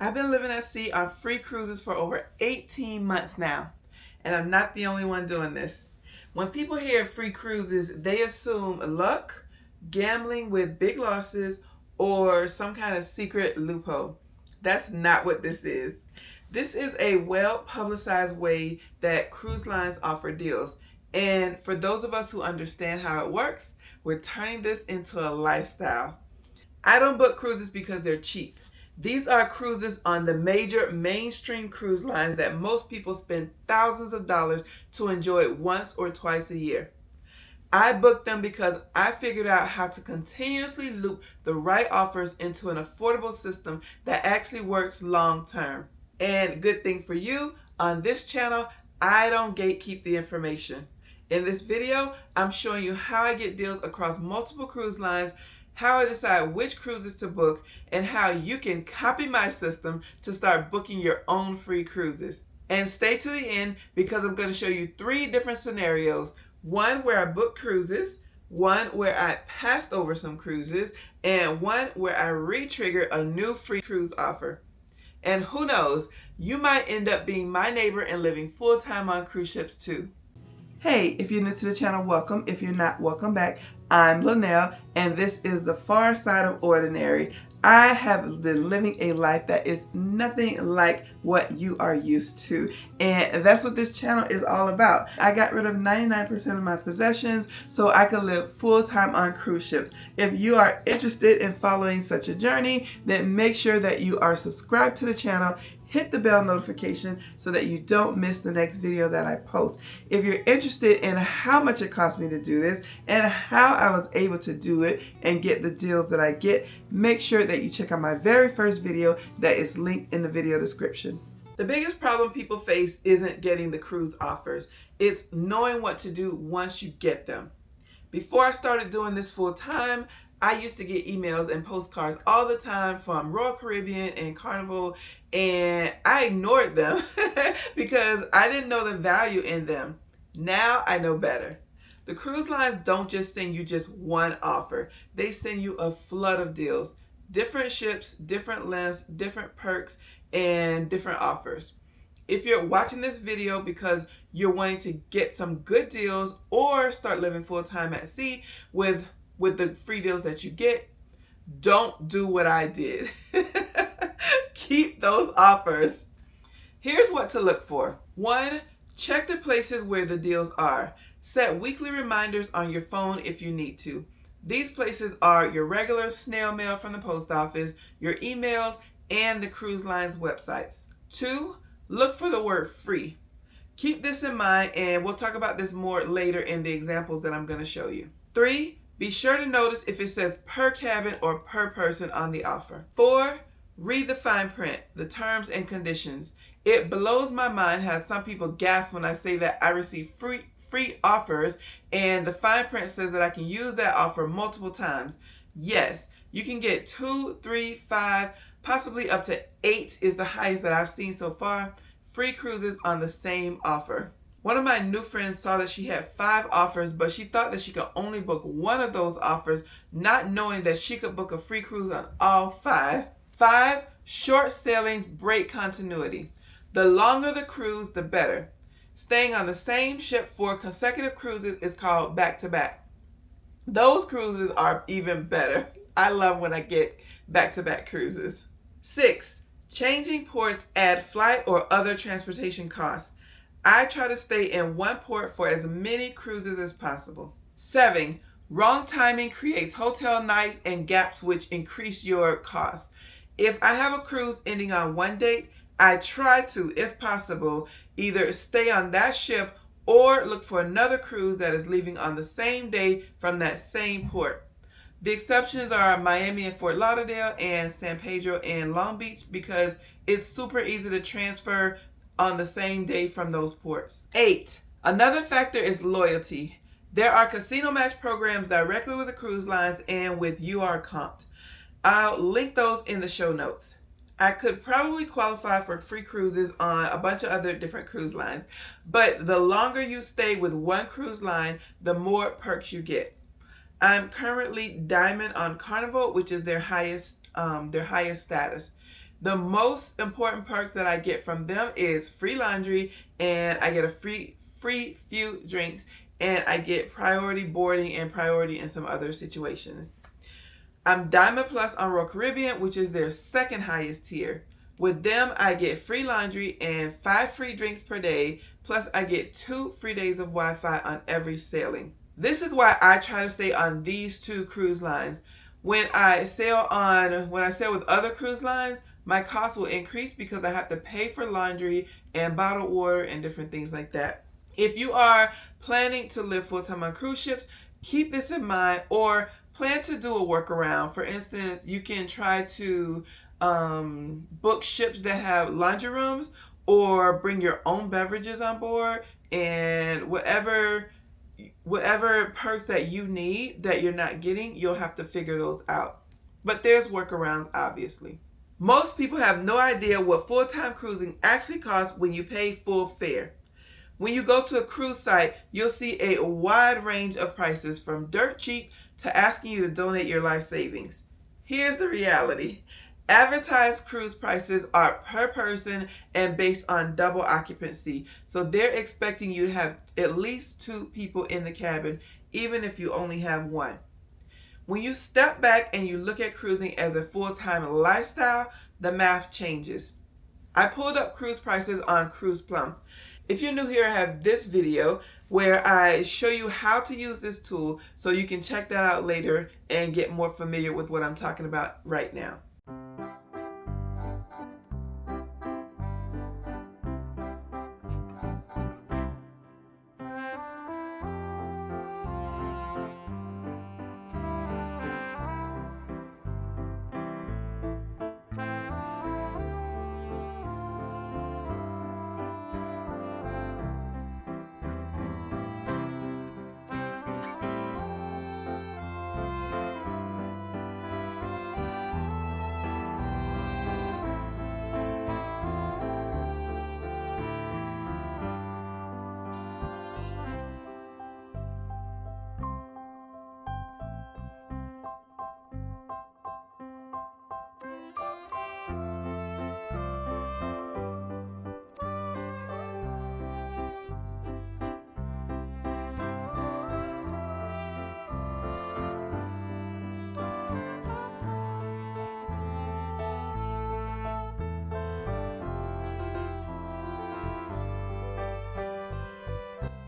I've been living at sea on free cruises for over 18 months now, and I'm not the only one doing this. When people hear free cruises, they assume luck, gambling with big losses, or some kind of secret loophole. That's not what this is. This is a well publicized way that cruise lines offer deals. And for those of us who understand how it works, we're turning this into a lifestyle. I don't book cruises because they're cheap. These are cruises on the major mainstream cruise lines that most people spend thousands of dollars to enjoy once or twice a year. I booked them because I figured out how to continuously loop the right offers into an affordable system that actually works long term. And good thing for you, on this channel, I don't gatekeep the information. In this video, I'm showing you how I get deals across multiple cruise lines, how I decide which cruises to book, and how you can copy my system to start booking your own free cruises. And stay to the end because I'm going to show you 3 different scenarios. One where I booked cruises, one where I passed over some cruises, and one where I re-triggered a new free cruise offer. And who knows, you might end up being my neighbor and living full-time on cruise ships too. Hey, if you're new to the channel, welcome. If you're not, welcome back. I'm Linnell, and this is the far side of ordinary. I have been living a life that is nothing like what you are used to, and that's what this channel is all about. I got rid of 99% of my possessions so I could live full-time on cruise ships. If you are interested in following such a journey, then make sure that you are subscribed to the channel. Hit the bell notification so that you don't miss the next video that I post. If you're interested in how much it cost me to do this and how I was able to do it and get the deals that I get, make sure that you check out my very first video that is linked in the video description. The biggest problem people face isn't getting the cruise offers. It's knowing what to do once you get them. Before I started doing this full time, I used to get emails and postcards all the time from Royal Caribbean and Carnival, and I ignored them because I didn't know the value in them. Now I know better. The cruise lines don't just send you just one offer. They send you a flood of deals. Different ships, different lengths, different perks, and different offers. If you're watching this video because you're wanting to get some good deals or start living full-time at sea with the free deals that you get, don't do what I did. Keep those offers. Here's what to look for. 1, check the places where the deals are. Set weekly reminders on your phone if you need to. These places are your regular snail mail from the post office, your emails, and the cruise line's websites. 2, look for the word free. Keep this in mind, and we'll talk about this more later in the examples that I'm going to show you. 3, be sure to notice if it says per cabin or per person on the offer. 4, read the fine print, the terms and conditions. It blows my mind how some people gasp when I say that I receive free offers and the fine print says that I can use that offer multiple times. Yes, you can get 2, 3, 5, possibly up to 8 is the highest that I've seen so far, free cruises on the same offer. One of my new friends saw that she had 5 offers, but she thought that she could only book one of those offers, not knowing that she could book a free cruise on all 5. 5, short sailings break continuity. The longer the cruise, the better. Staying on the same ship for consecutive cruises is called back-to-back. Those cruises are even better. I love when I get back-to-back cruises. 6, changing ports add flight or other transportation costs. I try to stay in one port for as many cruises as possible. 7, wrong timing creates hotel nights and gaps which increase your costs. If I have a cruise ending on one date, I try to, if possible, either stay on that ship or look for another cruise that is leaving on the same day from that same port. The exceptions are Miami and Fort Lauderdale and San Pedro and Long Beach because it's super easy to transfer on the same day from those ports. 8, another factor is loyalty. There are casino match programs directly with the cruise lines and with UR Comped. I'll link those in the show notes. I could probably qualify for free cruises on a bunch of other different cruise lines, but the longer you stay with one cruise line, the more perks you get. I'm currently Diamond on Carnival, which is their highest status. The most important perk that I get from them is free laundry, and I get a free few drinks, and I get priority boarding and priority in some other situations. I'm Diamond Plus on Royal Caribbean, which is their second highest tier. With them, I get free laundry and 5 free drinks per day, plus I get 2 free days of Wi-Fi on every sailing. This is why I try to stay on these 2 cruise lines. When I sail with other cruise lines, my costs will increase because I have to pay for laundry and bottled water and different things like that. If you are planning to live full-time on cruise ships, keep this in mind, or plan to do a workaround. For instance, you can try to book ships that have laundry rooms, or bring your own beverages on board, and whatever perks that you need that you're not getting, you'll have to figure those out. But there's workarounds, obviously. Most people have no idea what full-time cruising actually costs when you pay full fare. When you go to a cruise site, you'll see a wide range of prices, from dirt cheap to asking you to donate your life savings. Here's the reality. Advertised cruise prices are per person and based on double occupancy. So they're expecting you to have at least 2 people in the cabin, even if you only have 1. When you step back and you look at cruising as a full-time lifestyle, the math changes. I pulled up cruise prices on Cruise Plum. If you're new here, I have this video where I show you how to use this tool, so you can check that out later and get more familiar with what I'm talking about right now.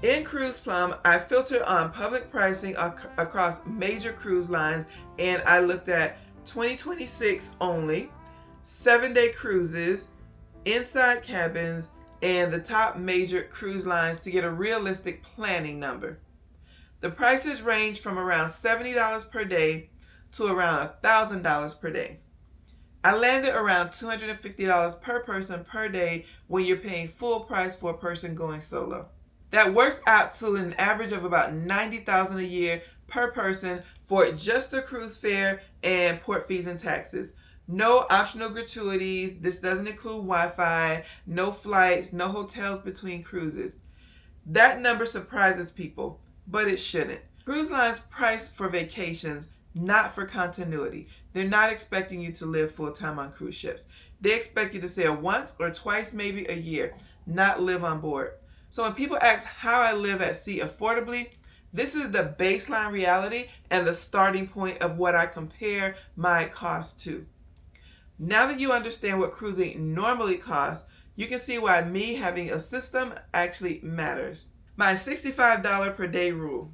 In Cruise Plum, I filtered on public pricing across major cruise lines, and I looked at 2026 only, 7-day cruises, inside cabins, and the top major cruise lines to get a realistic planning number. The prices range from around $70 per day to around $1,000 per day. I landed around $250 per person per day when you're paying full price for a person going solo. That works out to an average of about $90,000 a year per person for just the cruise fare and port fees and taxes. No optional gratuities. This doesn't include Wi-Fi, no flights, no hotels between cruises. That number surprises people, but it shouldn't. Cruise lines price for vacations, not for continuity. They're not expecting you to live full-time on cruise ships. They expect you to sail once or twice, maybe a year, not live on board. So when people ask how I live at sea affordably, this is the baseline reality and the starting point of what I compare my costs to. Now that you understand what cruising normally costs, you can see why me having a system actually matters. My $65 per day rule.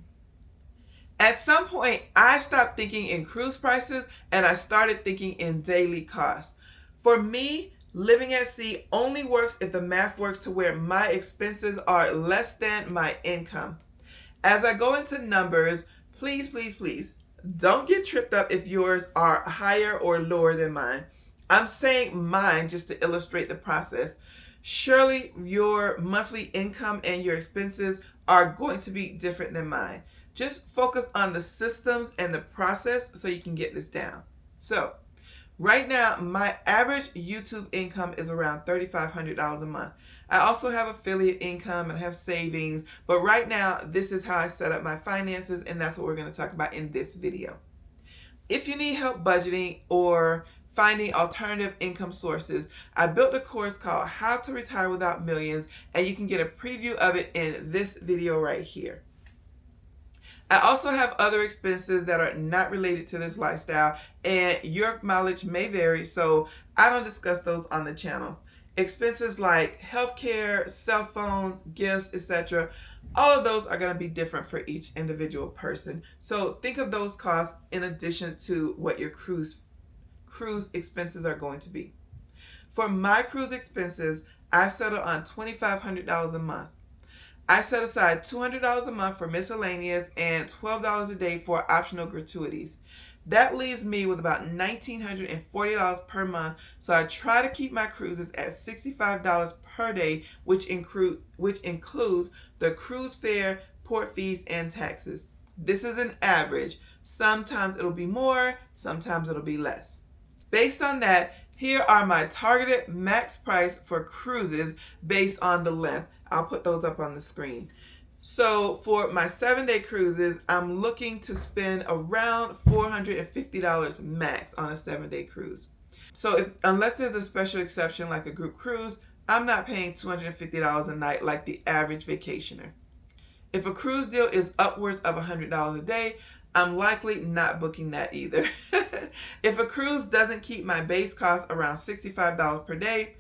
At some point, I stopped thinking in cruise prices and I started thinking in daily costs. For me, living at sea only works if the math works to where my expenses are less than my income. As I go into numbers, please, don't get tripped up if yours are higher or lower than mine. I'm saying mine just to illustrate the process. Surely your monthly income and your expenses are going to be different than mine. Just focus on the systems and the process so you can get this down. So, right now, my average YouTube income is around $3,500 a month. I also have affiliate income and have savings, but right now, this is how I set up my finances, and that's what we're going to talk about in this video. If you need help budgeting or finding alternative income sources. I built a course called How to Retire Without Millions, and you can get a preview of it in this video right here. I also have other expenses that are not related to this lifestyle, and your mileage may vary, so I don't discuss those on the channel. Expenses like healthcare, cell phones, gifts, etc. All of those are going to be different for each individual person. So think of those costs in addition to what your cruise expenses are going to be. For my cruise expenses, I've settled on $2,500 a month. I set aside $200 a month for miscellaneous and $12 a day for optional gratuities. That leaves me with about $1,940 per month, so I try to keep my cruises at $65 per day, which includes the cruise fare, port fees, and taxes. This is an average. Sometimes it'll be more, sometimes it'll be less. Based on that, here are my targeted max price for cruises based on the length. I'll put those up on the screen. So for my 7-day cruises, I'm looking to spend around $450 max on a 7-day cruise. So unless there's a special exception like a group cruise, I'm not paying $250 a night like the average vacationer. If a cruise deal is upwards of $100 a day, I'm likely not booking that either. If a cruise doesn't keep my base cost around $65 per day,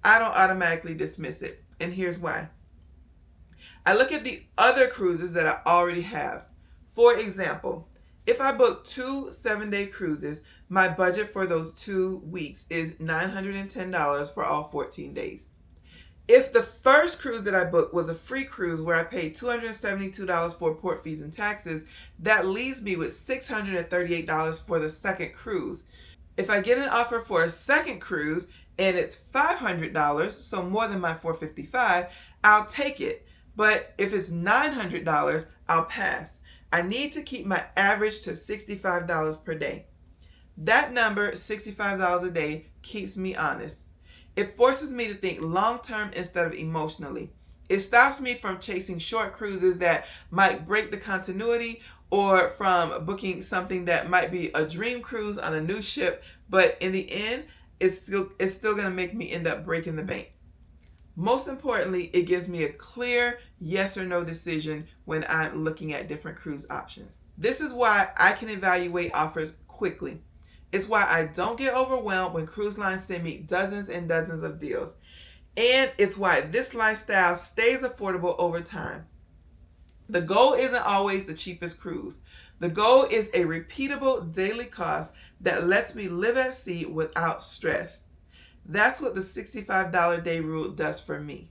I don't automatically dismiss it. And here's why. I look at the other cruises that I already have. For example, if I book 2 7-day cruises, my budget for those 2 weeks is $910 for all 14 days. If the first cruise that I booked was a free cruise where I paid $272 for port fees and taxes, that leaves me with $638 for the second cruise. If I get an offer for a second cruise and it's $500, so more than my $455, I'll take it. But if it's $900, I'll pass. I need to keep my average to $65 per day. That number, $65 a day, keeps me honest. It forces me to think long-term instead of emotionally. It stops me from chasing short cruises that might break the continuity, or from booking something that might be a dream cruise on a new ship, but in the end, it's still going to make me end up breaking the bank. Most importantly, it gives me a clear yes or no decision when I'm looking at different cruise options. This is why I can evaluate offers quickly. It's why I don't get overwhelmed when cruise lines send me dozens and dozens of deals. And it's why this lifestyle stays affordable over time. The goal isn't always the cheapest cruise. The goal is a repeatable daily cost that lets me live at sea without stress. That's what the $65 day rule does for me.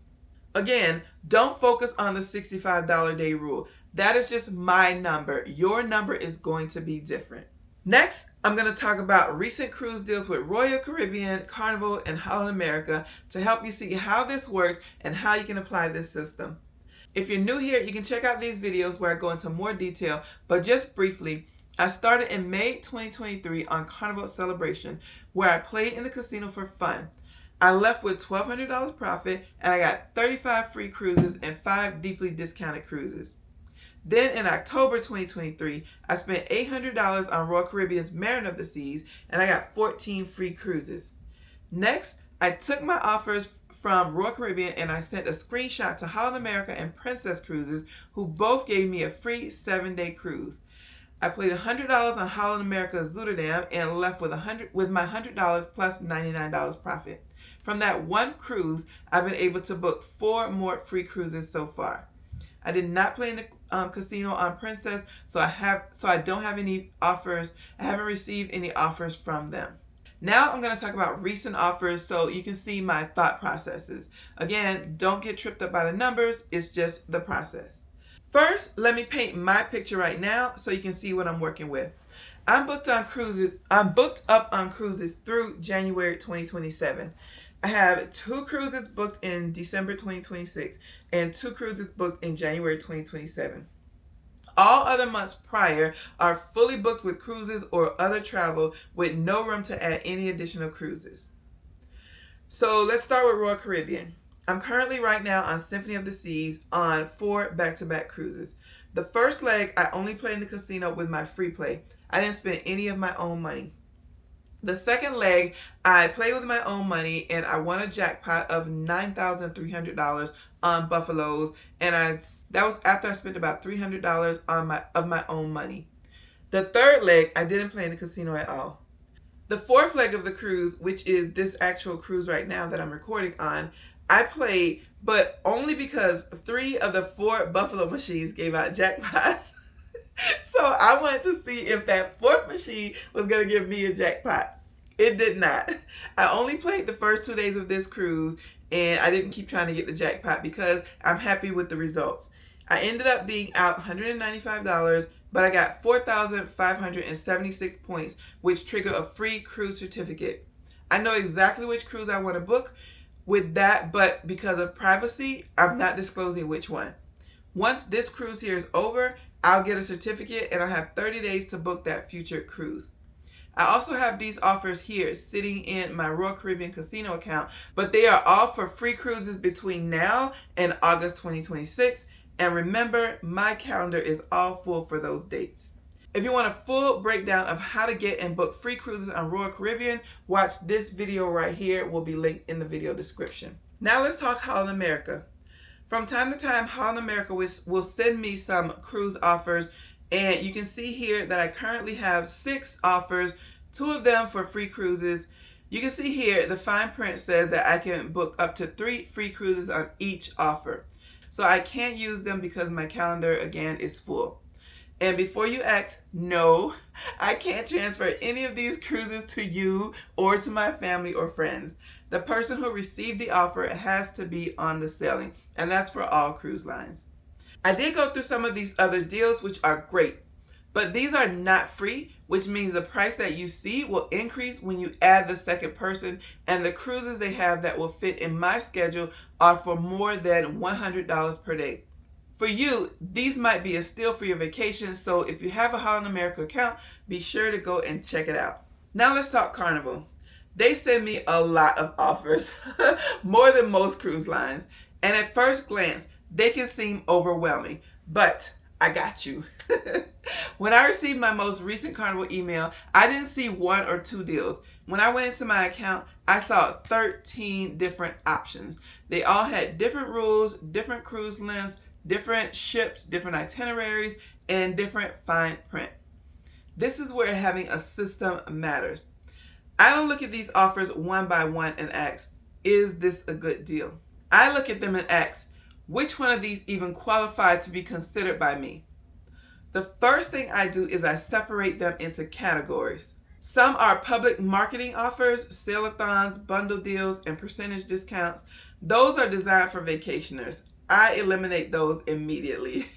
Again, don't focus on the $65 day rule. That is just my number. Your number is going to be different. Next, I'm going to talk about recent cruise deals with Royal Caribbean, Carnival, and Holland America to help you see how this works and how you can apply this system. If you're new here, you can check out these videos where I go into more detail, but just briefly, I started in May 2023 on Carnival Celebration, where I played in the casino for fun. I left with $1,200 profit, and I got 35 free cruises and 5 deeply discounted cruises. Then in October 2023, I spent $800 on Royal Caribbean's Mariner of the Seas, and I got 14 free cruises. Next, I took my offers from Royal Caribbean and I sent a screenshot to Holland America and Princess Cruises, who both gave me a free 7-day cruise. I played $100 on Holland America's Zutterdam and left with my $100 plus $99 profit. From that one cruise, I've been able to book 4 more free cruises so far. I did not play in the casino on Princess, so I don't have any offers. I haven't received any offers from them. Now I'm going to talk about recent offers so you can see my thought processes. Again, don't get tripped up by the numbers. It's just the process. First, let me paint my picture right now so you can see what I'm working with. I'm booked up on cruises through January 2027. I have 2 cruises booked in December 2026 and 2 cruises booked in January 2027. All other months prior are fully booked with cruises or other travel with no room to add any additional cruises. So let's start with Royal Caribbean. I'm currently right now on Symphony of the Seas on 4 back-to-back cruises. The first leg, I only played in the casino with my free play. I didn't spend any of my own money. The second leg, I played with my own money and I won a jackpot of $9,300 on buffaloes, and that was after I spent about $300 on my own money. The third leg, I didn't play in the casino at all. The fourth leg of the cruise, which is this actual cruise right now that I'm recording on, I played, but only because 3 of the 4 buffalo machines gave out jackpots. So I wanted to see if that 4th machine was going to give me a jackpot. It did not. I only played the first 2 days of this cruise, and I didn't keep trying to get the jackpot because I'm happy with the results. I ended up being out $195, but I got 4,576 points, which triggered a free cruise certificate. I know exactly which cruise I want to book with that, but because of privacy, I'm not disclosing which one. Once this cruise here is over, I'll get a certificate and I'll have 30 days to book that future cruise. I also have these offers here sitting in my Royal Caribbean Casino account, but they are all for free cruises between now and August 2026. And remember, my calendar is all full for those dates. If you want a full breakdown of how to get and book free cruises on Royal Caribbean, watch this video right here. It will be linked in the video description. Now let's talk Holland America. From time to time, Holland America will send me some cruise offers, and you can see here that I currently have 6 offers, 2 of them for free cruises. You can see here the fine print says that I can book up to 3 free cruises on each offer. So I can't use them because my calendar, again, is full. And before you ask, no, I can't transfer any of these cruises to you or to my family or friends. The person who received the offer has to be on the sailing, and that's for all cruise lines. I did go through some of these other deals, which are great, but these are not free, which means the price that you see will increase when you add the second person, and the cruises they have that will fit in my schedule are for more than $100 per day. For you, these might be a steal for your vacation, so if you have a Holland America account, be sure to go and check it out. Now let's talk Carnival. They send me a lot of offers, more than most cruise lines, and at first glance, they can seem overwhelming, but I got you. When I received my most recent Carnival email, I didn't see 1 or 2 deals. When I went into my account, I saw 13 different options. They all had different rules, different cruise lengths, different ships, different itineraries, and different fine print. This is where having a system matters. I don't look at these offers one by one and ask, is this a good deal? I look at them and ask, which one of these even qualify to be considered by me? The first thing I do is I separate them into categories. Some are public marketing offers, sale-a-thons, bundle deals, and percentage discounts. Those are designed for vacationers. I eliminate those immediately.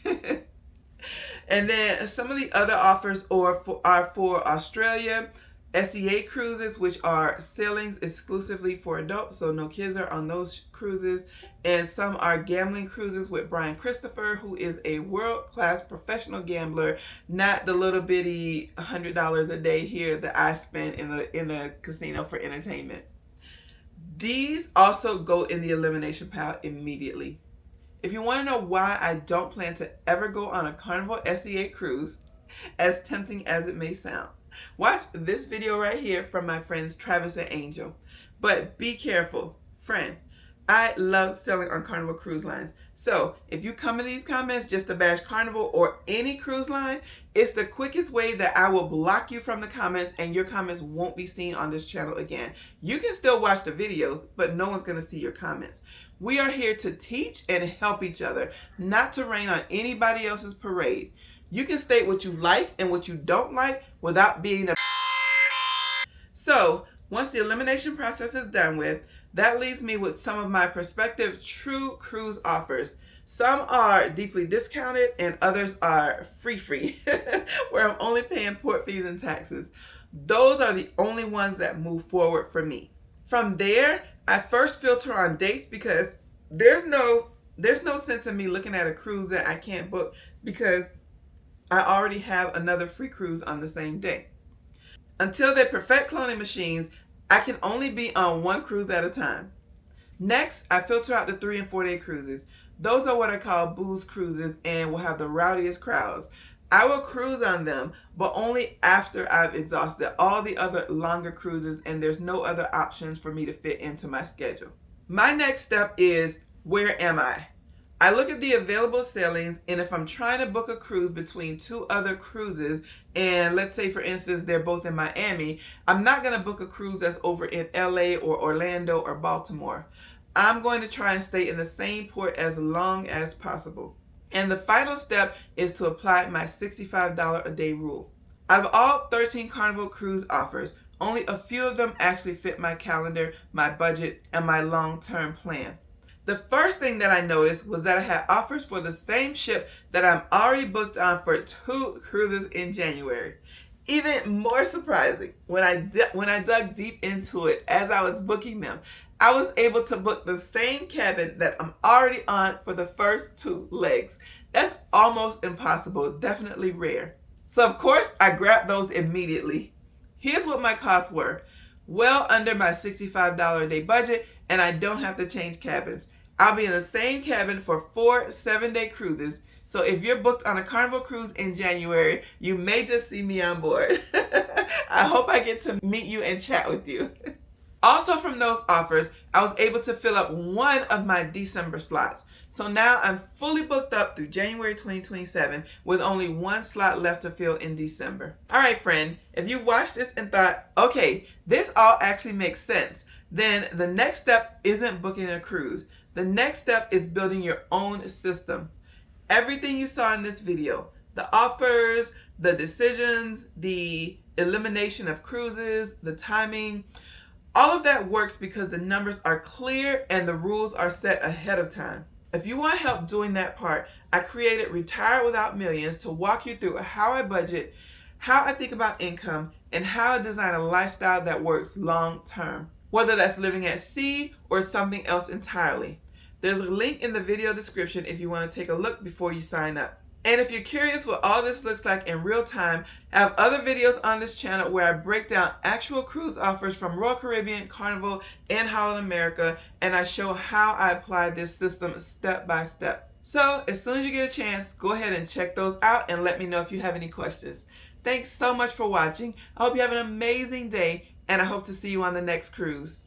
And then some of the other offers are for Australia, SEA cruises, which are sailings exclusively for adults, so no kids are on those cruises. And some are gambling cruises with Brian Christopher, who is a world-class professional gambler, not the little bitty $100 a day here that I spend in the casino for entertainment. These also go in the elimination pile immediately. If you want to know why I don't plan to ever go on a Carnival SEA cruise, as tempting as it may sound, watch this video right here from my friends Travis and Angel. But be careful, friend. I love sailing on Carnival cruise lines. So if you come in these comments just to bash Carnival or any cruise line, it's the quickest way that I will block you from the comments, and your comments won't be seen on this channel again. You can still watch the videos, but no one's going to see your comments. We are here to teach and help each other, not to rain on anybody else's parade. You can state what you like and what you don't like without being a... So, once the elimination process is done with, that leaves me with some of my prospective true cruise offers. Some are deeply discounted and others are free, where I'm only paying port fees and taxes. Those are the only ones that move forward for me. From there, I first filter on dates because there's no sense in me looking at a cruise that I can't book because I already have another free cruise on the same day. Until they perfect cloning machines, I can only be on one cruise at a time. Next, I filter out the 3 and 4 day cruises. Those are what I call booze cruises and will have the rowdiest crowds. I will cruise on them, but only after I've exhausted all the other longer cruises and there's no other options for me to fit into my schedule. My next step is, where am I? I look at the available sailings, and if I'm trying to book a cruise between two other cruises, and let's say for instance they're both in Miami, I'm not going to book a cruise that's over in LA or Orlando or Baltimore. I'm going to try and stay in the same port as long as possible. And the final step is to apply my $65 a day rule. Out of all 13 Carnival cruise offers, only a few of them actually fit my calendar, my budget, and my long-term plan. The first thing that I noticed was that I had offers for the same ship that I'm already booked on for 2 cruises in January. Even more surprising, when I dug deep into it as I was booking them, I was able to book the same cabin that I'm already on for the first 2 legs. That's almost impossible, definitely rare. So of course, I grabbed those immediately. Here's what my costs were. Well under my $65 a day budget, and I don't have to change cabins. I'll be in the same cabin for 4 7-day cruises. So if you're booked on a Carnival cruise in January, you may just see me on board. I hope I get to meet you and chat with you. Also from those offers, I was able to fill up one of my December slots. So now I'm fully booked up through January 2027 with only 1 slot left to fill in December. All right, friend, if you watched this and thought, okay, this all actually makes sense, then the next step isn't booking a cruise. The next step is building your own system. Everything you saw in this video, the offers, the decisions, the elimination of cruises, the timing, all of that works because the numbers are clear and the rules are set ahead of time. If you want help doing that part, I created Retire Without Millions to walk you through how I budget, how I think about income, and how I design a lifestyle that works long term, whether that's living at sea or something else entirely. There's a link in the video description if you want to take a look before you sign up. And if you're curious what all this looks like in real time, I have other videos on this channel where I break down actual cruise offers from Royal Caribbean, Carnival, and Holland America, and I show how I apply this system step by step. So as soon as you get a chance, go ahead and check those out and let me know if you have any questions. Thanks so much for watching. I hope you have an amazing day, and I hope to see you on the next cruise.